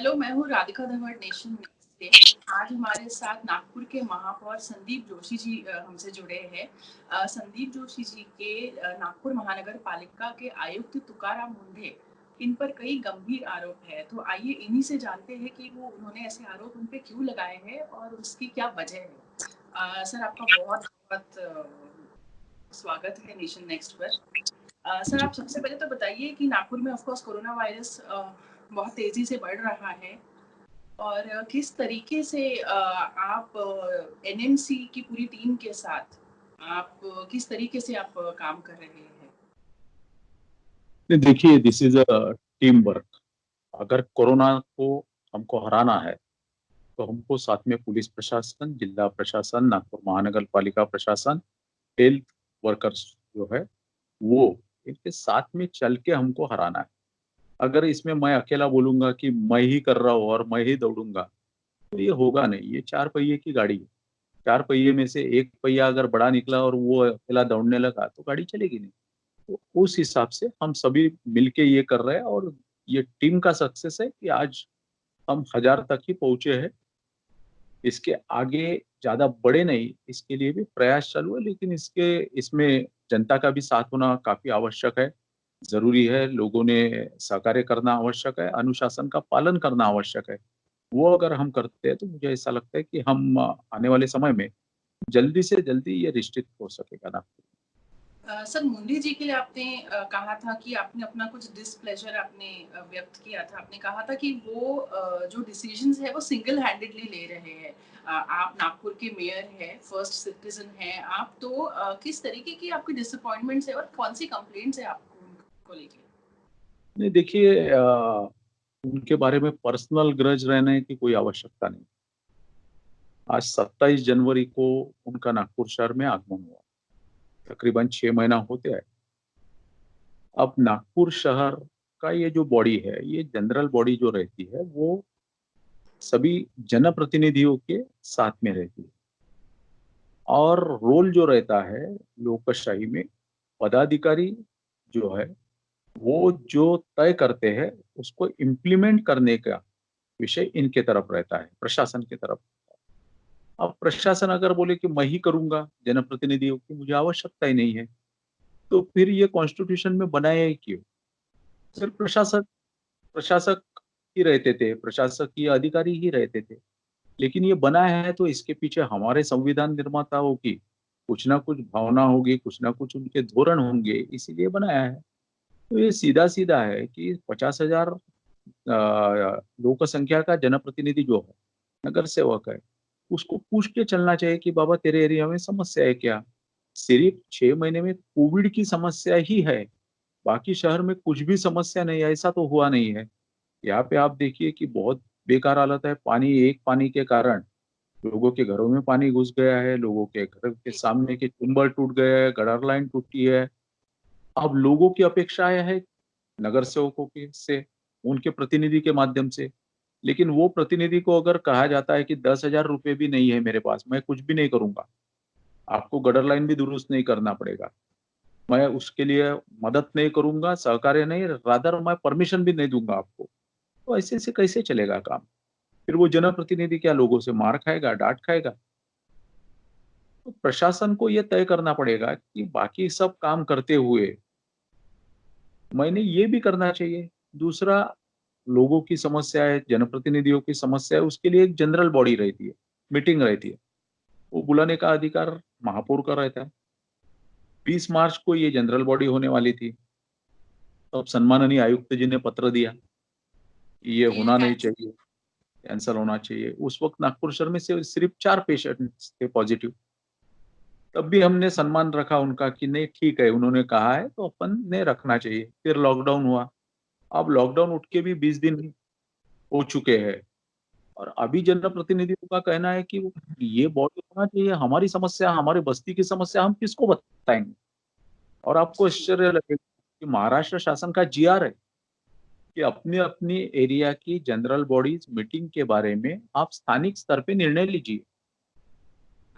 Hello, मैं हूँ Radhika Dhawan nation next से। आज हमारे साथ नागपुर के महापौर संदीप जोशी जी हमसे जुड़े हैं। संदीप जोशी जी के नागपुर महानगर पालिका के आयुक्त तुकाराम मुंढे, इन पर कई गंभीर आरोप है। तो आइए इन्हीं से जानते हैं कि वो उन्होंने ऐसे आरोप उन पे क्यों लगाए हैं और उसकी क्या वजह है। सर, आपका बहुत-बहुत स्वागत है नेशन नेक्स्ट पर। सर, जी। आप सबसे पहले तो बताइए कि नागपुर में ऑफ कोर्स कोरोना वायरस बहुत तेज़ी से बढ़ रहा है और किस तरीके से आप एनएमसी की पूरी टीम के साथ आप किस तरीके से आप काम कर रहे हैं? नहीं, देखिए, this is a team work. अगर कोरोना को हमको हराना है तो हमको साथ में पुलिस प्रशासन, जिला प्रशासन, नागपुर महानगर पालिका प्रशासन, हेल्थ वर्कर्स जो है वो इनके साथ में चल के हमको हराना है। अगर इसमें मैं अकेला बोलूंगा कि मैं ही कर रहा हूँ और मैं ही दौड़ूंगा तो ये होगा नहीं। ये चार पहिए की गाड़ी है। चार पहिए में से एक पहिया अगर बड़ा निकला और वो अकेला दौड़ने लगा तो गाड़ी चलेगी नहीं। तो उस हिसाब से हम सभी मिलके ये कर रहे हैं और ये टीम का सक्सेस है कि आज हम 1000 तक ही पहुंचे हैं। इसके आगे ज्यादा बड़े नहीं, इसके लिए भी प्रयास चालू है, लेकिन इसमें जनता का भी साथ होना काफी आवश्यक है, जरूरी है। लोगों ने सहकार्य करना आवश्यक है, अनुशासन का पालन करना आवश्यक है। वो अगर हम करते हैं तो मुझे ऐसा लगता है कि हम आने वाले समय में जल्दी से जल्दी ये रिस्ट्रिक्ट हो सकेगा ना। सर, मुंडे जी के लिए आपने कहा था कि आपने अपना कुछ डिसप्लेजर आपने व्यक्त किया था। आपने कहा था कि वो जो डिसीजंस है वो सिंगल हैंडेडली ले रहे हैं। आप नागपुर के मेयर हैं, फर्स्ट सिटीजन हैं आप, तो किस तरीके की आपकी डिसअपॉइंटमेंट्स है और कौन-सी कंप्लेंट्स है आपको उनको लेके? नहीं, देखिए, उनके बारे में पर्सनल ग्रज रहने की कोई आवश्यकता नहीं। आज 27 जनवरी को उनका नागपुर शहर में आगमन हुआ, तकरीबन 6 महीना होते हैं। अब नागपुर शहर का ये जो बॉडी है, ये जनरल बॉडी जो रहती है वो सभी जनप्रतिनिधियों के साथ में रहती है और रोल जो रहता है लोकशाही में, पदाधिकारी जो है वो जो तय करते हैं उसको इम्प्लीमेंट करने का विषय इनके तरफ रहता है, प्रशासन की तरफ। अब प्रशासन अगर बोले कि मैं ही करूंगा जनप्रतिनिधियों की, मुझे आवश्यकता ही नहीं है, तो फिर ये कॉन्स्टिट्यूशन में बनाया ही क्यों? फिर प्रशासक प्रशासक ही रहते थे, प्रशासकीय अधिकारी ही रहते थे। लेकिन ये बना है तो इसके पीछे हमारे संविधान निर्माताओं की कुछ ना कुछ भावना होगी, कुछ ना कुछ उनके धोरण होंगे, इसीलिए बनाया है। तो ये सीधा सीधा है कि 50,000 लोक संख्या का जनप्रतिनिधि जो है, नगर सेवक है, उसको पूछ के चलना चाहिए कि बाबा तेरे एरिया में समस्या है क्या? सिर्फ 6 महीने में कोविड की समस्या ही है, बाकी शहर में कुछ भी समस्या नहीं है, ऐसा तो हुआ नहीं है। यहाँ पे आप देखिए कि बहुत बेकार हालत है। पानी के कारण लोगों के घरों में पानी घुस गया है, लोगों के घर के सामने के चुम्बल टूट गए हैं, गटर लाइन टूटी है। अब लोगों की अपेक्षाएं है नगर सेवकों के से, उनके प्रतिनिधि के माध्यम से। लेकिन वो प्रतिनिधि को अगर कहा जाता है कि 10,000 रुपए भी नहीं है मेरे पास, मैं कुछ भी नहीं करूंगा, आपको गटर लाइन भी दुरुस्त नहीं करना पड़ेगा, मैं उसके लिए मदद नहीं करूंगा, सहकार्य नहीं, रादर मैं परमिशन भी नहीं दूंगा आपको, तो ऐसे से कैसे चलेगा काम? फिर वो जनप्रतिनिधि क्या लोगों से मार खाएगा, डांट खाएगा? तो प्रशासन को ये तय करना पड़ेगा कि बाकी सब काम करते हुए मैंने ये भी करना चाहिए। दूसरा, लोगों की समस्या है, जनप्रतिनिधियों की समस्या है, उसके लिए एक जनरल बॉडी रहती है, मीटिंग रहती है, वो बुलाने का अधिकार महापौर का रहता है। 20 मार्च को ये जनरल बॉडी होने वाली थी, तो अब सम्माननीय आयुक्त जी ने पत्र दिया कि ये ये होना नहीं कैंसल चाहिए, कैंसल होना चाहिए। उस वक्त नागपुर शहर में से सिर्फ 4 पेशेंट थे पॉजिटिव। तब भी हमने सम्मान रखा उनका कि नहीं ठीक है, उन्होंने कहा है तो अपन ने रखना चाहिए। फिर लॉकडाउन हुआ। अब लॉकडाउन उठ के भी 20 दिन हो चुके हैं और अभी जनप्रतिनिधियों का कहना है कि ये बॉडी होना चाहिए, हमारी समस्या, हमारी बस्ती की समस्या हम किसको बताएंगे? और आपको जी। आश्चर्य लगेगा कि महाराष्ट्र शासन का जीआर है कि अपनी अपनी एरिया की जनरल बॉडीज मीटिंग के बारे में आप स्थानिक स्तर पे निर्णय लीजिए।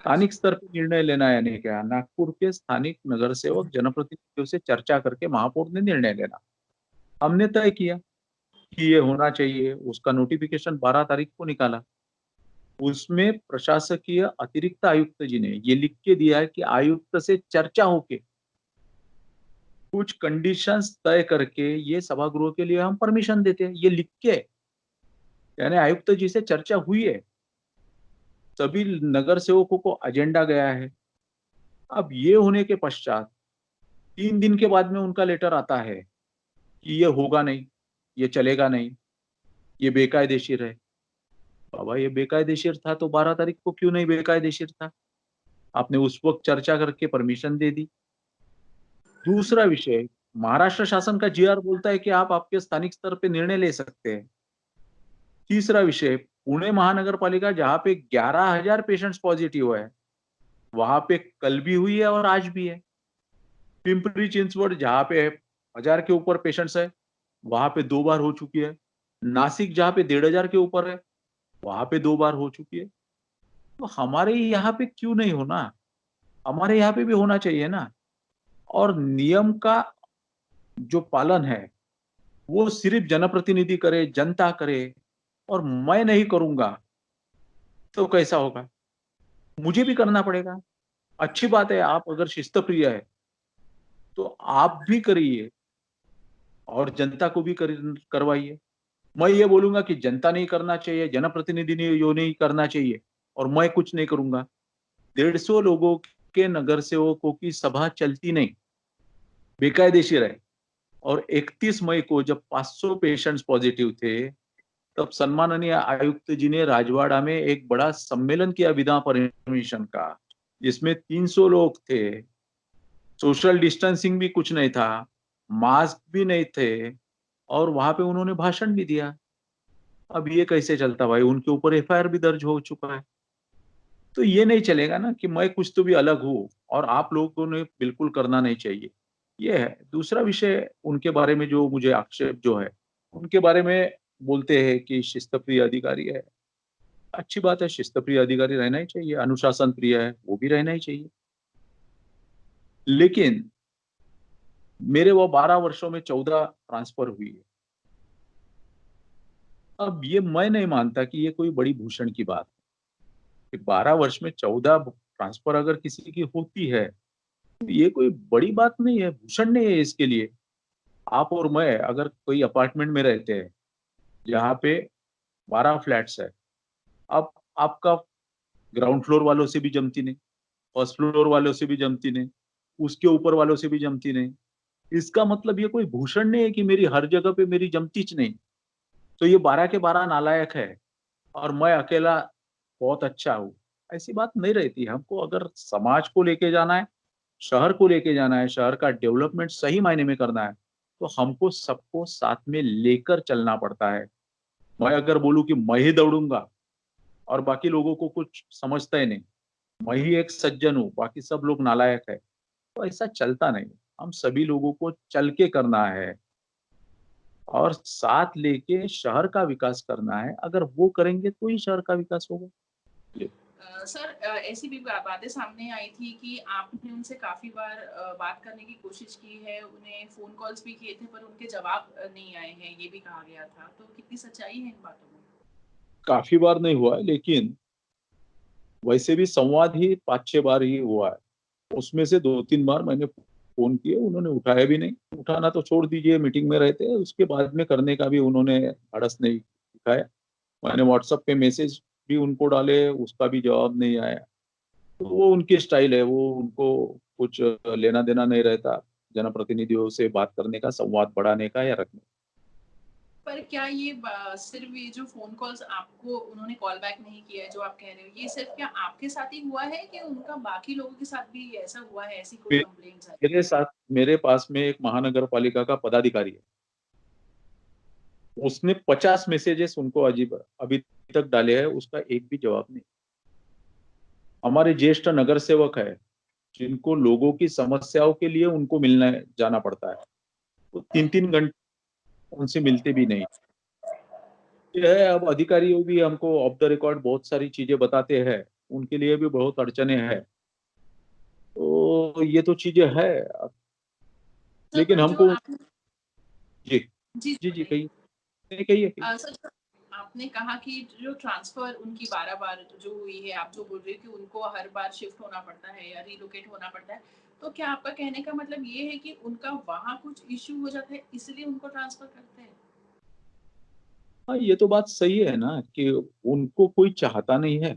स्थानिक स्तर पे निर्णय लेना यानी क्या? नागपुर के स्थानिक नगर सेवक जनप्रतिनिधियों से चर्चा करके महापौर ने निर्णय लेना। हमने तय किया कि ये होना चाहिए, उसका नोटिफिकेशन 12 तारीख को निकाला। उसमें प्रशासकीय अतिरिक्त आयुक्त जी ने ये लिख के दिया है कि आयुक्त से चर्चा होके कुछ कंडीशंस तय करके ये सभागृह के लिए हम परमिशन देते हैं, ये लिख के। यानी आयुक्त जी से चर्चा हुई है, सभी नगर सेवकों को एजेंडा गया है। अब ये होने के पश्चात 3 दिन के बाद में उनका लेटर आता है कि ये होगा नहीं, ये चलेगा नहीं, ये बेकायदेशीर है। बाबा ये बेकायदेशीर था तो 12 तारीख को क्यों नहीं बेकायदेशीर था? आपने उस वक्त चर्चा करके परमिशन दे दी। दूसरा विषय, महाराष्ट्र शासन का जीआर बोलता है कि आप आपके स्थानिक स्तर पे निर्णय ले सकते हैं। तीसरा विषय, पुणे महानगर पालिका जहां पे 11,000 पेशेंट्स पॉजिटिव है, वहां पे कल भी हुई है और आज भी है। पिंपरी चिंचवड जहां पे 1,000 के ऊपर पेशेंट्स है, वहां पे 2 बार हो चुकी है। नासिक जहां पे 1,500 के ऊपर है, वहां पे 2 बार हो चुकी है। तो हमारे यहाँ पे क्यों नहीं होना? हमारे यहाँ पे भी होना चाहिए ना। और नियम का जो पालन है वो सिर्फ जनप्रतिनिधि करे, जनता करे, और मैं नहीं करूंगा तो कैसा होगा? मुझे भी करना पड़ेगा। अच्छी बात है, आप अगर शिस्त प्रिय है तो आप भी करिए और जनता को भी करवाइए। मैं ये बोलूंगा कि जनता नहीं करना चाहिए, जनप्रतिनिधि ने यो नहीं करना चाहिए और मैं कुछ नहीं करूंगा, 150 लोगों के नगर सेवकों की सभा चलती नहीं, बेकायदेशीर है। और 31 मई को जब 500 पेशेंट्स पॉजिटिव थे, तब सम्माननीय आयुक्त जी ने राजवाड़ा में एक बड़ा सम्मेलन किया विदा परमिशन का, जिसमें 300 लोग थे। सोशल डिस्टेंसिंग भी कुछ नहीं था, मास्क भी नहीं थे, और वहां पे उन्होंने भाषण भी दिया। अब ये कैसे चलता भाई? उनके ऊपर एफआईआर भी दर्ज हो चुका है। तो ये नहीं चलेगा ना कि मैं कुछ तो भी अलग हूँ और आप लोगों ने बिल्कुल करना नहीं चाहिए। ये है। दूसरा विषय, उनके बारे में जो मुझे आक्षेप जो है, उनके बारे में बोलते हैं कि शिस्त प्रिय अधिकारी है। अच्छी बात है, शिस्त प्रिय अधिकारी रहना ही चाहिए, अनुशासन प्रिय है वो भी रहना ही चाहिए। लेकिन मेरे वो 12 वर्षों में 14 ट्रांसफर हुई है। अब ये मैं नहीं मानता कि ये कोई बड़ी भूषण की बात है कि 12 वर्ष में 14 ट्रांसफर अगर किसी की होती है तो ये कोई बड़ी बात नहीं है, भूषण नहीं है इसके लिए। आप और मैं अगर कोई अपार्टमेंट में रहते हैं जहाँ पे 12 फ्लैट्स है, अब आपका ग्राउंड फ्लोर वालों से भी जमती नहीं, फर्स्ट फ्लोर वालों से भी जमती नहीं, उसके ऊपर वालों से भी जमती नहीं। इसका मतलब ये कोई भूषण नहीं है कि मेरी हर जगह पे मेरी जमतीच नहीं, तो ये 12 के 12 नालायक है और मैं अकेला बहुत अच्छा हूँ। ऐसी बात नहीं रहती। हमको अगर समाज को लेके जाना है, शहर को लेके जाना है, शहर का डेवलपमेंट सही मायने में करना है, तो हमको सबको साथ में लेकर चलना पड़ता है। मैं अगर बोलूं कि मैं ही दौड़ूंगा और बाकी लोगों को कुछ समझता ही नहीं, मैं ही एक सज्जन हूँ बाकी सब लोग नालायक है, तो ऐसा चलता नहीं। हम सभी लोगों को चल के करना है और साथ लेके शहर का विकास करना है। अगर वो करेंगे तो ही शहर का विकास होगा। सर, ऐसी भी बातें सामने आई थी कि आपने उनसे काफ़ी बार बात करने की कोशिश की है, उन्हें फ़ोन कॉल्स भी किए थे पर उनके जवाब नहीं आए हैं, ये भी कहा गया था। तो कितनी सच्चाई है इन बातों में? काफी बार नहीं हुआ है, लेकिन वैसे भी संवाद ही 5-6 बार ही हुआ है। उसमें से 2-3 बार मैंने फोन किए, उन्होंने उठाया भी नहीं। उठाना तो छोड़ दीजिए, मीटिंग में रहते हैं, उसके बाद में करने का भी उन्होंने आड़स नहीं दिखाया। मैंने व्हाट्सएप पे मैसेज भी उनको डाले, उसका भी जवाब नहीं आया। तो वो उनकी स्टाइल है, वो उनको कुछ लेना देना नहीं रहता जनप्रतिनिधियों से बात करने का, संवाद बढ़ाने का या रखने का। पर क्या ये सिर्फ ये जो फ़ोन कॉल्स आपको उन्होंने कॉल बैक नहीं किया है, जो आप कह रहे हो, ये सिर्फ क्या आपके साथ ही हुआ है कि उनका बाकी लोगों के साथ भी ऐसा हुआ है, ऐसी कोई कंप्लेंट्स आई? मेरे साथ, मेरे पास में एक महानगर पालिका का पदाधिकारी है, उसने 50 मैसेजेस उनको अजीब अभी तक डाले हैं, उसका एक भी जवाब नहीं। हमारे ज्येष्ठ नगर सेवक है जिनको लोगों की समस्याओं के लिए उनको मिलना जाना पड़ता है, तो 3-3 घंटे उनसे मिलते भी नहीं। ये है, अब अधिकारियों भी हमको ऑफ द रिकॉर्ड बहुत सारी चीजें बताते हैं, उनके लिए भी बहुत अड़चने हैं। तो ये तो चीजें है। सर, लेकिन पर जो हमको, आपने जी जी, जी जी बताइए। कहिए। कही है कि सर, आपने कहा कि जो ट्रांसफर उनकी 12 बार जो हुई है, आप जो बोल रहे हो कि उनको हर बार शिफ्ट होना पड़ता है या रिलोकेट होना पड़ता है, तो क्या आपका कहने का मतलब ये है कि उनका वहाँ कुछ इश्यू हो जाता है इसलिए उनको ट्रांसफर करते हैं? हाँ, ये तो बात सही है ना कि उनको कोई चाहता नहीं है,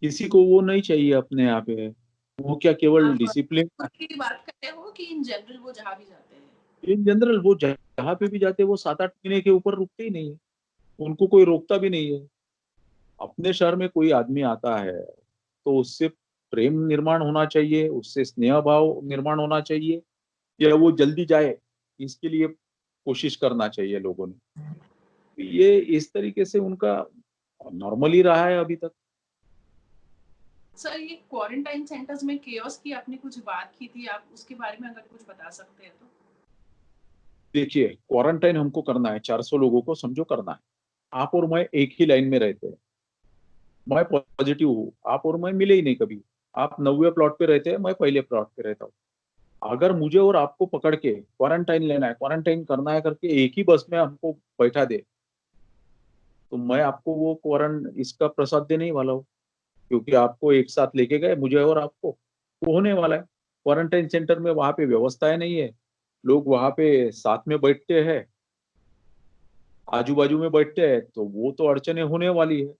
किसी को वो नहीं चाहिए अपने यहाँ पे। वो क्या केवल आप डिसिप्लिन, खुद की बात कर रहे हो कि इन जनरल वो जहाँ भी जाते हैं? इन जनरल वो जहाँ पे भी जाते हैं वो 7-8 महीने के ऊपर रुकते ही नहीं है, उनको कोई रोकता भी नहीं है। अपने शहर में कोई आदमी आता है तो उससे प्रेम निर्माण होना चाहिए, उससे स्नेह भाव निर्माण होना चाहिए, या वो जल्दी जाए, इसके लिए कोशिश करना चाहिए लोगों ने। ये इस तरीके से उनका नॉर्मल ही रहा है अभी तक। सर, ये क्वारंटाइन सेंटर्स में केओस की आपने कुछ बात की थी, आप उसके बारे में अगर कुछ बता सकते हैं तो? देखिए, क्वारंटाइन हमको करना है, 400 लोगों को समझो करना है। आप और मैं एक ही लाइन में रहते हैं, मैं पॉजिटिव हूँ, आप और मैं मिले ही नहीं कभी। आप 90वें प्लॉट पे रहते हैं, मैं पहले प्लॉट पे रहता हूँ। अगर मुझे और आपको पकड़ के क्वारंटाइन लेना है, क्वारंटाइन करना है करके एक ही बस में हमको बैठा दे, तो मैं आपको वो इसका प्रसाद देने ही वाला हूँ, क्योंकि आपको एक साथ लेके गए, मुझे और आपको, वो होने वाला है। क्वारंटाइन सेंटर में वहां पे व्यवस्थाएं नहीं है, लोग वहां पे साथ में बैठते हैं, आजू बाजू में बैठते हैं, तो वो तो अड़चने होने वाली है।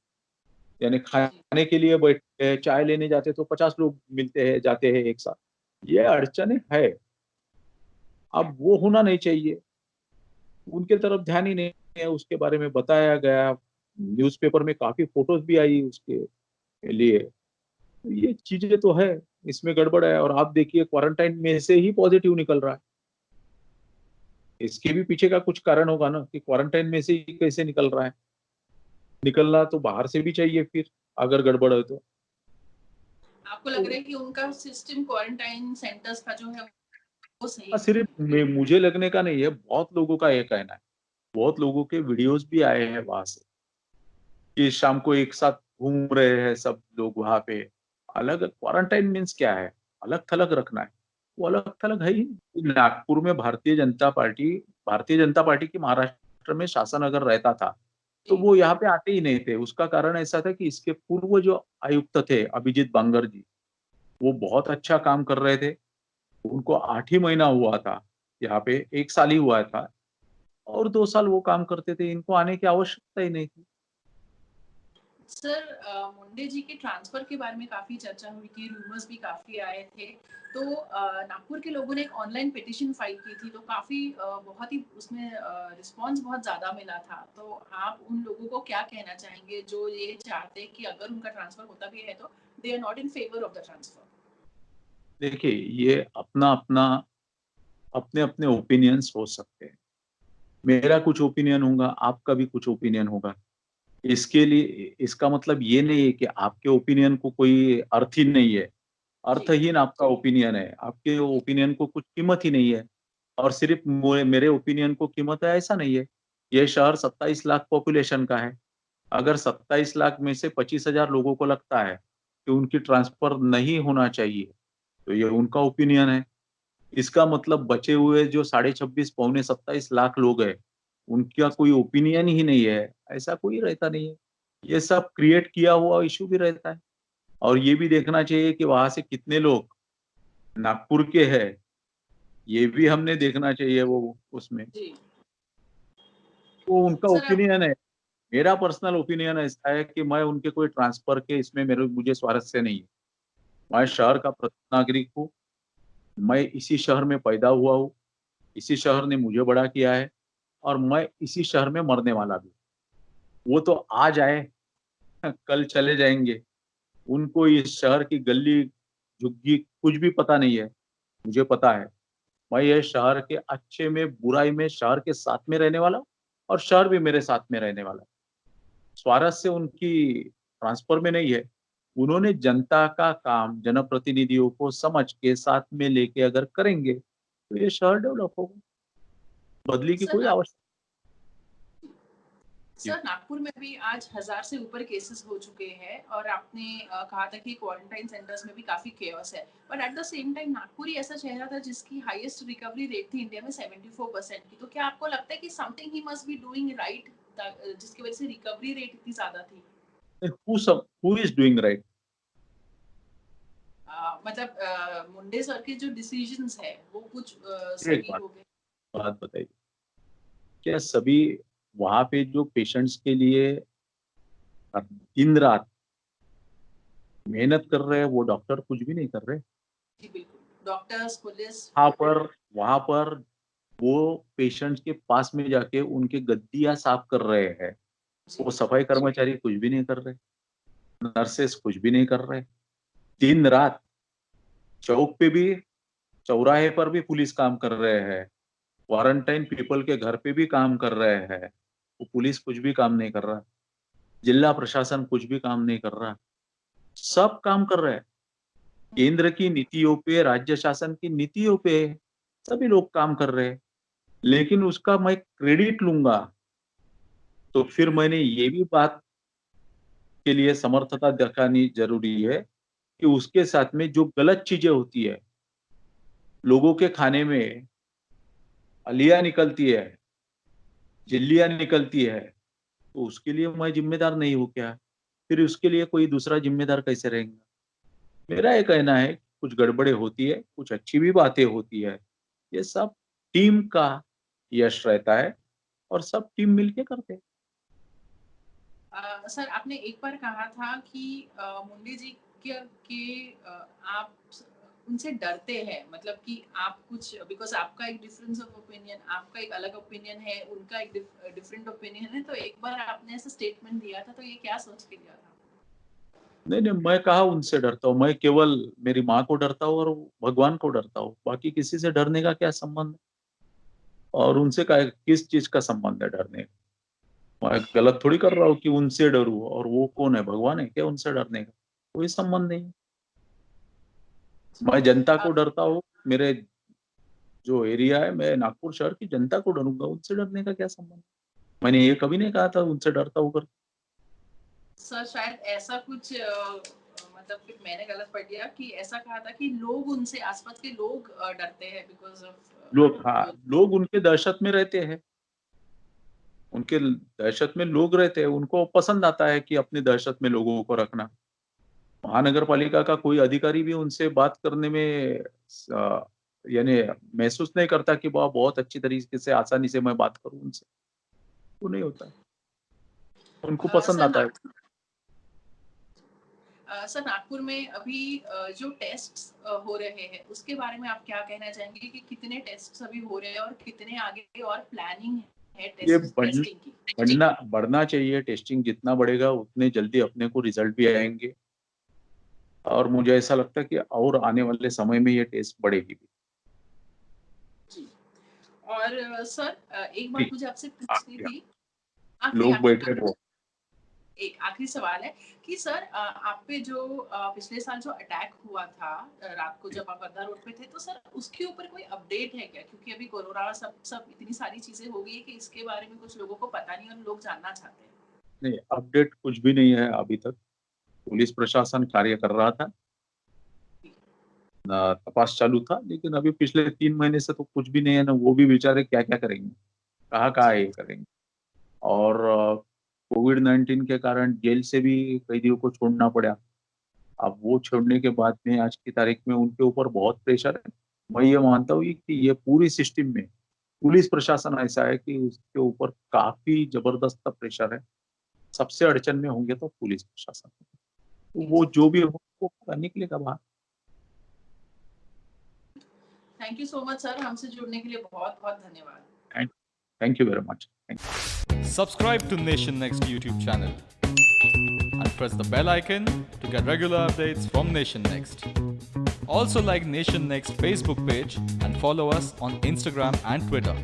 यानी जी। खाने के लिए बैठते हैं, चाय लेने जाते हैं तो 50 लोग मिलते हैं, जाते हैं एक साथ, ये अड़चने है। अब वो होना नहीं चाहिए, उनके तरफ ध्यान ही नहीं है, उसके बारे में बताया गया, न्यूज़पेपर में काफी फोटोज भी आई उसके लिए। तो ये चीजें तो है, इसमें गड़बड़ है। और आप देखिए क्वारंटाइन में से ही पॉजिटिव निकल रहा है, इसके भी पीछे का कुछ कारण होगा ना कि क्वारंटाइन में से ही कैसे निकल रहा है। निकलना तो बाहर से भी चाहिए फिर, अगर गड़बड़ है तो। आपको लग रहा है कि उनका सिस्टम क्वारंटाइन सेंटर्स का जो है वो सही हाँ, नहीं सिर्फ है? मुझे लगने का नहीं है, बहुत लोगों का ये कहना है। बहुत लोगों के वीडियोस भी आए हैं वहां से कि शाम को एक साथ घूम रहे हैं सब लोग वहां पे। अलग क्वारंटाइन मीन्स क्या है, अलग थलग रखना है, वो अलग थलग है ही नहीं। नागपुर में भारतीय जनता पार्टी की महाराष्ट्र में शासन अगर रहता था तो जी। वो यहाँ पे आते ही नहीं थे। उसका कारण ऐसा था कि इसके पूर्व जो आयुक्त थे अभिजीत बांगर जी, वो बहुत अच्छा काम कर रहे थे। उनको 8 ही महीना हुआ था यहाँ पे, 1 साल ही हुआ था, और 2 साल वो काम करते थे, इनको आने की आवश्यकता ही नहीं थी। सर, मुंडे जी के ट्रांसफर के बारे में काफ़ी चर्चा हुई थी, रूमर्स भी काफ़ी आए थे। तो नागपुर के लोगों ने एक ऑनलाइन पिटीशन फाइल की थी, तो काफ़ी बहुत ही उसमें रिस्पॉन्स बहुत ज़्यादा मिला था। तो आप उन लोगों को क्या कहना चाहेंगे जो ये चाहते हैं कि अगर उनका ट्रांसफर होता भी है तो they are not in favour of the transfer? देखिए, ये अपना अपना अपने अपने ओपिनियंस हो सकते हैं। मेरा कुछ ओपिनियन होगा, आपका भी कुछ ओपिनियन होगा। इसके लिए इसका मतलब ये नहीं है कि आपके ओपिनियन को कोई अर्थ ही नहीं है, जी। अर्थहीन आपका ओपिनियन है, आपके जी। ओपिनियन को कुछ कीमत ही नहीं है। और सिर्फ मेरे ओपिनियन को कीमत है ऐसा नहीं है। ये शहर 27 लाख पॉपुलेशन का है। अगर 27 लाख में से 25,000 लोगों को लगता है कि उनकी ट्रांसफर नहीं होना चाहिए, तो ये उनका ओपिनियन है। इसका मतलब बचे हुए जो 26.5 पौने 27 लाख लोग हैं, उनका कोई ओपिनियन ही नहीं है, ऐसा कोई रहता नहीं है। ये सब क्रिएट किया हुआ इश्यू भी रहता है। और ये भी देखना चाहिए कि वहां से कितने लोग नागपुर के हैं, ये भी हमने देखना चाहिए वो उसमें। जी। वो उनका सर, अब ओपिनियन है। मेरा पर्सनल ओपिनियन ऐसा है कि मैं उनके कोई ट्रांसफर के इसमें मेरे मुझे स्वारस्य नहीं है। मैं शहर का प्रथम नागरिक हूँ, मैं इसी शहर में पैदा हुआ हूँ, इसी शहर ने मुझे बड़ा किया है, और मैं इसी शहर में मरने वाला भी। वो तो आज आए, कल चले जाएंगे। उनको इस शहर की गली झुग्गी कुछ भी पता नहीं है, मुझे पता है। मैं ये शहर के अच्छे में बुराई में शहर के साथ में रहने वाला हूँ, और शहर भी मेरे साथ में रहने वाला है। स्वारस्य उनकी ट्रांसफर में नहीं है। उन्होंने जनता का काम जनप्रतिनिधियों को समझ के साथ में लेके अगर करेंगे तो ये शहर डेवलप होगा। बदली की सर, कोई आवश्यकता। सर, नागपुर में भी आज 1000 से ऊपर केसेस हो चुके हैं और आपने कहा था कि क्वारंटाइन सेंटर्स में भी काफ़ी केओस है। But at the same time Nagpur ही ऐसा शहर था जिसकी हाईएस्ट रिकवरी रेट थी इंडिया में 74% की। तो क्या आपको लगता है कि समथिंग ही मस्ट बी डूइंग राइट जिसकी वजह से रिकवरी रेट इतनी ज़्यादा थी? Who is doing right? मतलब मुंडे सर के जो डिसीजंस है वो कुछ एक सही हो गए? बात बताइए, क्या सभी वहां पे जो पेशेंट्स के लिए दिन रात मेहनत कर रहे हैं वो डॉक्टर कुछ भी नहीं कर रहे? जी बिल्कुल। डॉक्टर्स, पुलिस वहां पर वो पेशेंट्स के पास में जाके उनके गद्दियां साफ कर रहे हैं, जी, वो सफाई कर्मचारी कुछ भी नहीं कर रहे, नर्सेस कुछ भी नहीं कर रहे। दिन रात चौक पे भी, चौराहे पर भी पुलिस काम कर रहे हैं, क्वारंटाइन पीपल के घर पे भी काम कर रहे हैं, वो पुलिस कुछ भी काम नहीं कर रहा, जिला प्रशासन कुछ भी काम नहीं कर रहा। सब काम कर रहे हैं, केंद्र की नीतियों पे, राज्य शासन की नीतियों पे सभी लोग काम कर रहे हैं, लेकिन उसका मैं क्रेडिट लूंगा तो फिर मैंने ये भी बात के लिए समर्थता दिखानी जरूरी है कि उसके साथ में जो गलत चीजें होती है, लोगों के खाने में अलिया निकलती है, झिल्लियां निकलती है, तो उसके लिए मैं जिम्मेदार नहीं हूँ क्या? फिर उसके लिए कोई दूसरा जिम्मेदार कैसे रहेगा? मेरा ये कहना है कुछ गड़बड़े होती है, कुछ अच्छी भी बातें होती है, ये सब टीम का यश रहता है और सब टीम मिलके करते हैं। सर, आपने एक बार कहा था कि मुंडे जी आप उनसे डरते हैं, मतलब कि आप कुछ बिकॉज आपका एक डिफरेंस ऑफ ओपिनियन, आपका एक अलग ओपिनियन है, उनका एक डिफरेंट ओपिनियन है। तो एक बार आपने ऐसा स्टेटमेंट दिया था, तो ये क्या सोच के दिया था? नहीं नहीं, मैं कहा उनसे डरता हूँ, मैं केवल मेरी माँ को डरता हूँ और भगवान को डरता हूँ, बाकी किसी से डरने का क्या संबंध है? और उनसे का किस चीज का संबंध है डरने का? मैं गलत थोड़ी कर रहा हूँ कि उनसे डरूं, और वो कौन है, भगवान है क्या उनसे डरने का? कोई संबंध नहीं। मैं जनता को डरता हूँ, मेरे जो एरिया है, मैं नागपुर शहर की जनता को डरूंगा, उनसे डरने का क्या संबंध? मैंने ये कभी नहीं कहा था उनसे डरता हूँ कर। सर, शायद ऐसा कुछ मतलब फिर मैंने गलत पढ़ दिया कि ऐसा कहा था कि लोग उनसे, आसपास के लोग डरते हैं बिकॉज लोग, ऑफ हाँ, लोग उनके दहशत में रहते हैं, उनके दहशत में लोग रहते हैं, उनको पसंद आता है कि अपनी दहशत में लोगों को रखना। महानगर पालिका का कोई अधिकारी भी उनसे बात करने में यानी महसूस नहीं करता कि वह बहुत अच्छी तरीके से, आसानी से मैं बात करूं उनसे, वो नहीं होता है, उनको पसंद सर आता है। सर, नागपुर में अभी जो टेस्ट्स हो रहे हैं उसके बारे में आप क्या कहना चाहेंगे कि कितने टेस्ट्स अभी हो रहे हैं और कितने आगे और प्लानिंग है ये टेस्टिंग की? बढ़ना चाहिए, टेस्टिंग जितना बढ़ेगा उतने जल्दी अपने को रिजल्ट भी आएंगे, और मुझे ऐसा लगता है कि और आने वाले समय में ये टेस्ट बढ़ेगी भी। जी। और सर, एक बात ठीक, मुझे आपसे आ पूछनी गया, थी। आखिरी लोग आखिरी बैठे वो। एक आखिरी सवाल है कि सर, आप पे जो पिछले साल जो अटैक हुआ था रात को जब आप वर्धा रोड पे थे, तो सर उसके ऊपर कोई अपडेट है क्या? क्योंकि अभी कोरोना सब सब इतनी सारी चीजें हो गई है कि इसके बारे में कुछ लोगों को पता नहीं और लोग जानना चाहते हैं। नहीं, अपडेट कुछ भी नहीं है अभी तक। पुलिस प्रशासन कार्य कर रहा था, तपास चालू था, लेकिन अभी पिछले 3 महीने से तो कुछ भी नहीं है ना, वो भी बेचारे क्या क्या करेंगे, कहाँ कहाँ ये करेंगे। और कोविड-19 के कारण जेल से भी कैदियों को छोड़ना पड़ा। अब वो छोड़ने के बाद में आज की तारीख में उनके ऊपर बहुत प्रेशर है। मैं ये मानता हूँ कि ये पूरी सिस्टम में पुलिस प्रशासन ऐसा है कि उसके ऊपर काफी जबरदस्त प्रेशर है। सबसे अड़चन में होंगे तो पुलिस प्रशासन, तो वो जो भी हो वो निकलेगा बाहर। Thank you so much sir, हमसे जुड़ने के लिए बहुत बहुत धन्यवाद। Thank you very much. Subscribe to Nation Next YouTube channel and press the bell icon to get regular updates from Nation Next. Also like Nation Next Facebook page and follow us on Instagram and Twitter.